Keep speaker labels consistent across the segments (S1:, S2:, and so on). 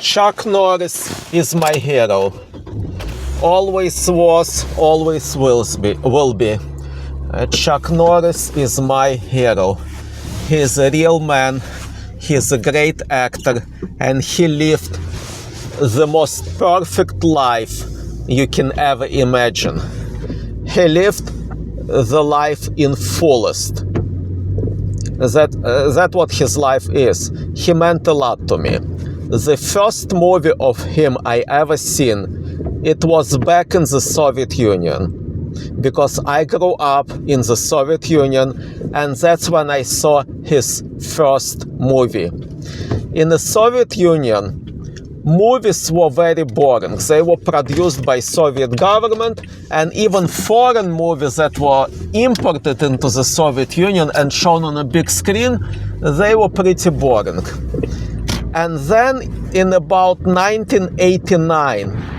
S1: Chuck Norris is my hero. Always was, always will be. Chuck Norris is my hero. He's a real man, he's a great actor, and he lived the most perfect life you can ever imagine. He lived the life in fullest. That's what his life is. He meant a lot to me. The first movie of him I ever seen, it was back in the Soviet Union. Because I grew up in the Soviet Union, and that's when I saw his first movie. In the Soviet Union, movies were very boring. They were produced by Soviet government, and even foreign movies that were imported into the Soviet Union and shown on a big screen, they were pretty boring. And then in about 1989,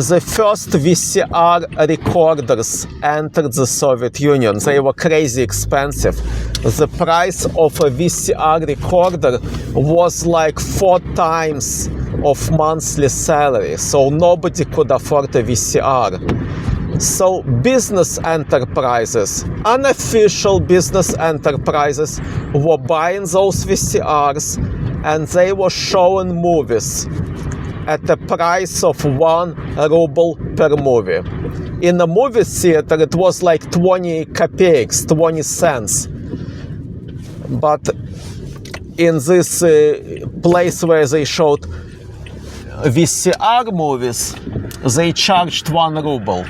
S1: the first VCR recorders entered the Soviet Union. They were crazy expensive. The price of a VCR recorder was like 4 times of monthly salary, so nobody could afford a VCR. So business enterprises, unofficial business enterprises, were buying those VCRs, and they were showing movies at the price of 1 ruble per movie. In a movie theater, it was like 20 kopecks, 20 cents. But in this place where they showed VCR movies, they charged 1 ruble.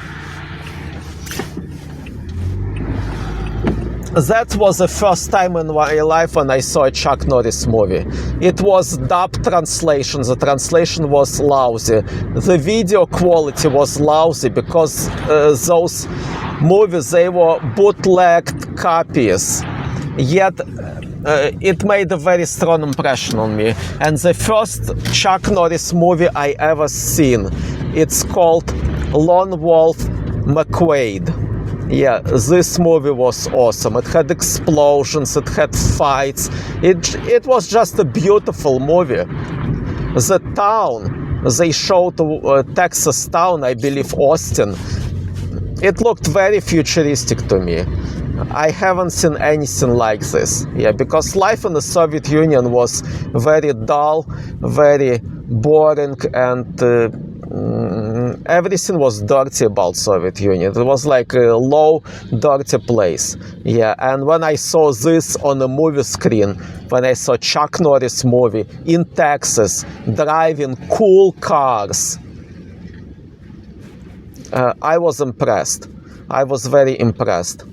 S1: That was the first time in my life when I saw a Chuck Norris movie. It was dubbed translation. The translation was lousy. The video quality was lousy because those movies, they were bootlegged copies. Yet it made a very strong impression on me. And the first Chuck Norris movie I ever seen, it's called Lone Wolf McQuade. Yeah, this movie was awesome. It had explosions, it had fights. It was just a beautiful movie. The town, they showed Texas town, I believe Austin. It looked very futuristic to me. I haven't seen anything like this. Yeah, because life in the Soviet Union was very dull, very boring, and everything was dirty about Soviet Union. It was like a low, dirty place. Yeah, and when I saw this on a movie screen, when I saw Chuck Norris movie in Texas, driving cool cars, I was impressed. I was very impressed.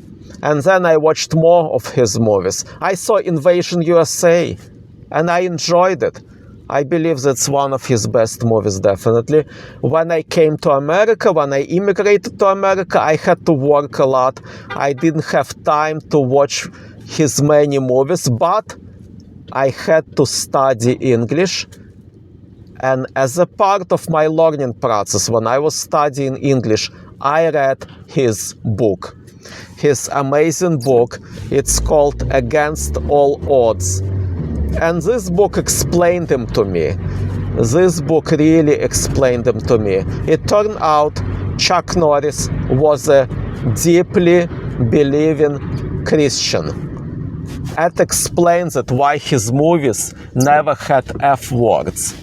S1: And then I watched more of his movies. I saw Invasion USA, and I enjoyed it. I believe that's one of his best movies, definitely. When I came to America, when I immigrated to America, I had to work a lot. I didn't have time to watch his many movies, but I had to study English. And as a part of my learning process, when I was studying English, I read his book. His amazing book. It's called Against All Odds. And this book explained him to me. This book really explained him to me. It turned out Chuck Norris was a deeply believing Christian. That explains it why his movies never had F-words.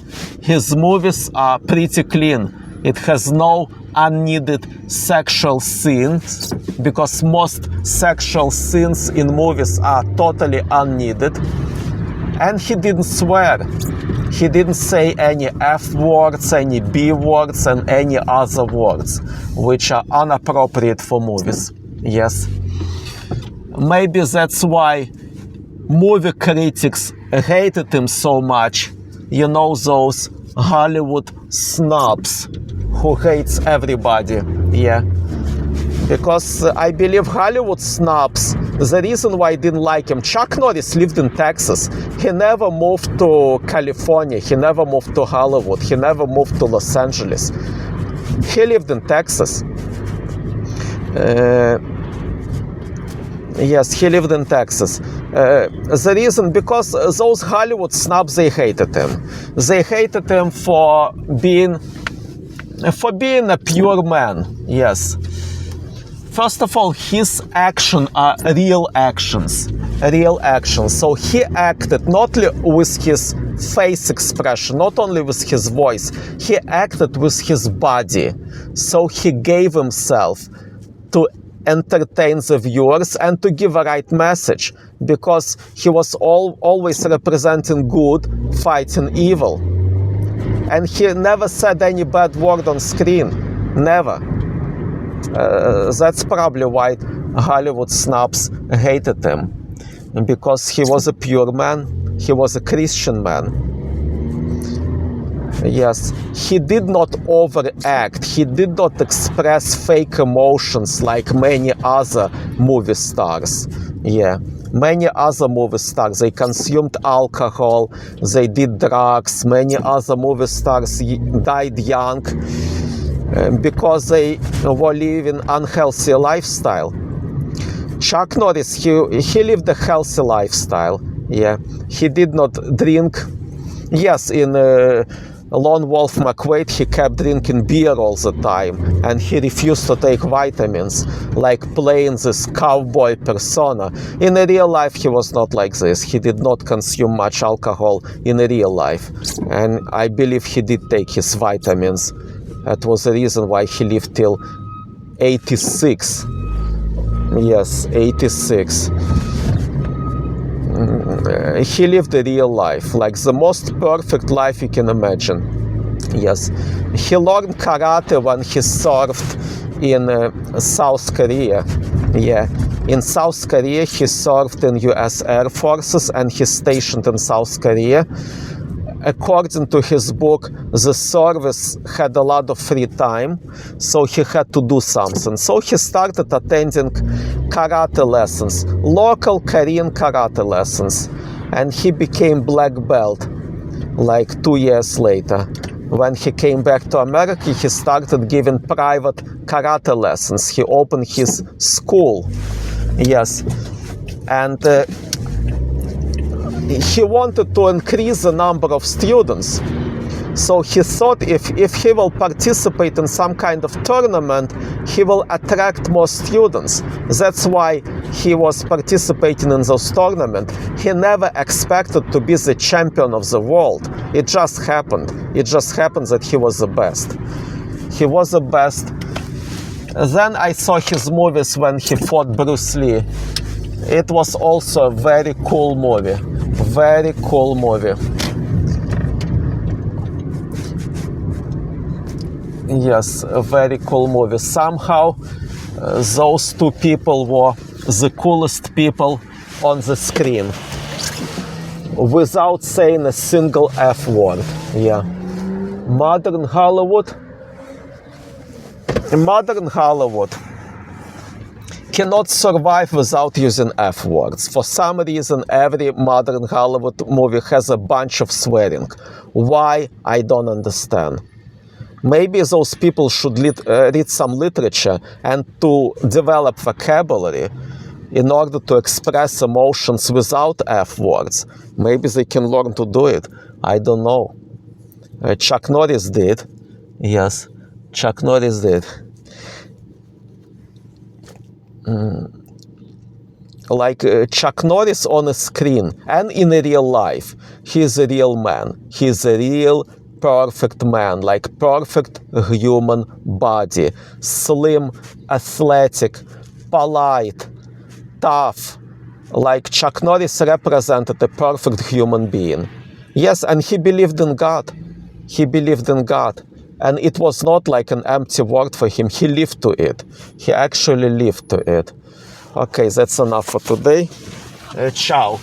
S1: His movies are pretty clean. It has no unneeded sexual scenes, because most sexual scenes in movies are totally unneeded. And he didn't swear. He didn't say any F words, any B words, and any other words, which are inappropriate for movies. Yes. Maybe that's why movie critics hated him so much. You know, those Hollywood snobs who hates everybody. Yeah. Because I believe Hollywood snobs, the reason why I didn't like him, Chuck Norris lived in Texas. He never moved to California. He never moved to Hollywood. He never moved to Los Angeles. He lived in Texas. Yes, he lived in Texas. The reason, because those Hollywood snobs, they hated him. They hated him for being a pure man. Yes. First of all, his actions are real actions. Real actions. So he acted not only with his face expression, not only with his voice, he acted with his body. So he gave himself to entertain the viewers and to give a right message, because he was always representing good, fighting evil. And he never said any bad word on screen. Never. That's probably why Hollywood snobs hated him, because he was a pure man. He was a Christian man. Yes, he did not overact. He did not express fake emotions like many other movie stars. Yeah, many other movie stars, they consumed alcohol, they did drugs. Many other movie stars died young because they were living unhealthy lifestyle. Chuck Norris, he lived a healthy lifestyle. Yeah, he did not drink. Yes, in Lone Wolf McQuade, he kept drinking beer all the time, and he refused to take vitamins, like playing this cowboy persona. In real life, he was not like this. He did not consume much alcohol in real life, and I believe he did take his vitamins. That was the reason why he lived till 86. Yes, 86. He lived a real life, like the most perfect life you can imagine. Yes, he learned karate when he served in South Korea. Yeah, in South Korea he served in US Air Forces, and he stationed in South Korea. According to his book, the service had a lot of free time, so he had to do something. So he started attending karate lessons, local Korean karate lessons, and he became black belt like 2 years later. When he came back to America, he started giving private karate lessons. He opened his school. Yes, and he wanted to increase the number of students. So he thought if he will participate in some kind of tournament, he will attract more students. That's why he was participating in those tournaments. He never expected to be the champion of the world. It just happened. It just happened that he was the best. He was the best. Then I saw his movies when he fought Bruce Lee. It was also a very cool movie. Very cool movie. Yes, a very cool movie. Somehow, those two people were the coolest people on the screen, without saying a single F word. Yeah. Modern Hollywood cannot survive without using F words. For some reason, every modern Hollywood movie has a bunch of swearing. Why? I don't understand. Maybe those people should read some literature and to develop vocabulary in order to express emotions without F words. Maybe they can learn to do it. I don't know. Chuck Norris did. Yes, Chuck Norris did. Like Chuck Norris on a screen and in a real life, he's a real man. He's a real perfect man, like perfect human body, slim, athletic, polite, tough. Like Chuck Norris represented a perfect human being. Yes, and he believed in God. He believed in God. And it was not like an empty word for him. He lived to it. He actually lived to it. Okay, that's enough for today. Ciao.